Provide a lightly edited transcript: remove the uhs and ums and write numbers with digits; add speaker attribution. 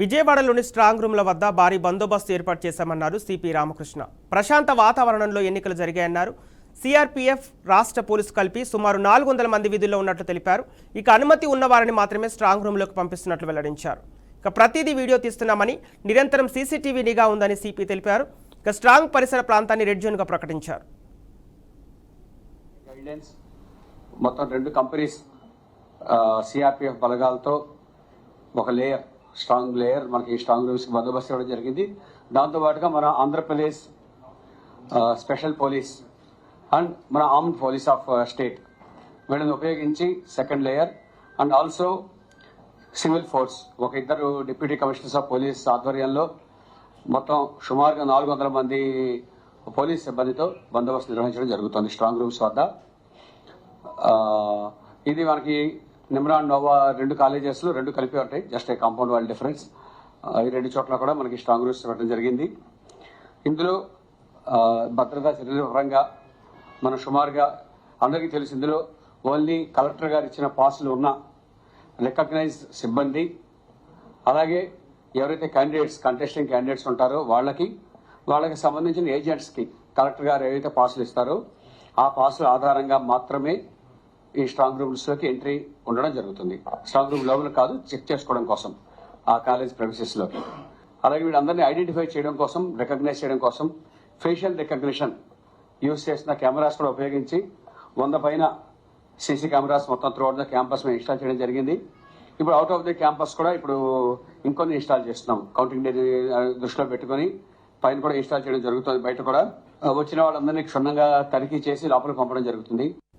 Speaker 1: విజయవాడలోని స్ట్రాంగ్ రూమ్ల వద్ద భారీ బందోబస్తు ఏర్పాటు చేశామన్నారు సిపి రామకృష్ణ. ప్రశాంత వాతావరణంలో ఎన్నికలు జరిగాయన్నారు. సిఆర్పీఎఫ్, రాష్ట్ర పోలీసు కలిపి సుమారు 400 మంది విధుల్లో ఉన్నట్లు తెలిపారు. ఇక అనుమతి ఉన్నవారిని మాత్రమే స్ట్రాంగ్ రూమ్లోకి పంపిస్తున్నట్లు వెల్లడించారు. ఇక ప్రతిదీ వీడియో తీస్తున్నామని, నిరంతరం సీసీటీవీ నిఘా ఉందని సిపి తెలిపారు. ఇక స్ట్రాంగ్ పరిసర ప్రాంతాన్ని రెడ్ జోన్గా ప్రకటించారు.
Speaker 2: మొత్తం 2 కంపెనీస్ సిఆర్పీఎఫ్ బలగాలతో ఒక లేయర్, స్ట్రాంగ్ లేయర్ మనకి స్ట్రాంగ్ రూమ్స్ కి బందోబస్తు ఇవ్వడం జరిగింది. దాంతోపాటుగా మన ఆంధ్రప్రదేశ్ స్పెషల్ పోలీస్ అండ్ మన ఆర్మ్డ్ పోలీస్ ఆఫ్ స్టేట్ వీళ్ళని ఉపయోగించి second layer and also civil force ఒక 2 డిప్యూటీ కమిషనర్స్ ఆఫ్ పోలీస్ ఆధ్వర్యంలో మొత్తం సుమారుగా 400 మంది పోలీస్ సిబ్బందితో బందోబస్తు నిర్వహించడం జరుగుతుంది స్ట్రాంగ్ రూమ్స్ వద్ద. ఇది మనకి నిమ్రాన్ నోవా 2 కాలేజెస్ లో 2 కలిపి ఉంటాయి, జస్ట్ కాంపౌండ్ వాల్ డిఫరెన్స్. ఈ 2 చోట్ల కూడా మనకి స్ట్రాంగ్ రూమ్స్ పెట్టడం జరిగింది. ఇందులో భద్రతా చర్యల పరంగా మనం సుమారుగా అందరికీ తెలుసు, ఇందులో ఓన్లీ కలెక్టర్ గారు ఇచ్చిన పాసులు ఉన్న రికగ్నైజ్ సిబ్బంది, అలాగే ఎవరైతే కంటెస్టింగ్ క్యాండిడేట్స్ ఉంటారో వాళ్ళకి సంబంధించిన ఏజెంట్స్ కి కలెక్టర్ గారు ఏవైతే పాసులు ఇస్తారో ఆ పాసుల ఆధారంగా మాత్రమే ఈ స్ట్రాంగ్ రూమ్స్ లోకి ఎంట్రీ ఉండడం జరుగుతుంది. స్ట్రాంగ్ రూమ్ లోపల కాదు, చెక్ చేసుకోవడం కోసం ఆ కాలేజ్ ప్రెమిసెస్ లోకి. అలాగే వీళ్ళందరినీ ఐడెంటిఫై చేయడం కోసం, రికగ్నైజ్ చేయడం కోసం ఫేషియల్ రికగ్నిషన్ యూజ్ చేసిన కెమెరాస్ కూడా ఉపయోగించి 100 పైన సీసీ కెమెరాస్ మొత్తం త్రూ అవుట్ ద క్యాంపస్ మేము ఇన్స్టాల్ చేయడం జరిగింది. ఇప్పుడు అవుట్ ఆఫ్ ది క్యాంపస్ కూడా ఇప్పుడు ఇంకొన్ని ఇన్స్టాల్ చేస్తున్నాం. కౌంటింగ్ డే దృష్టిలో పెట్టుకుని పైన కూడా ఇన్స్టాల్ చేయడం జరుగుతుంది. బయట కూడా వచ్చిన వాళ్ళందరినీ క్షుణ్ణంగా తనిఖీ చేసి లోపలికి పంపడం జరుగుతుంది.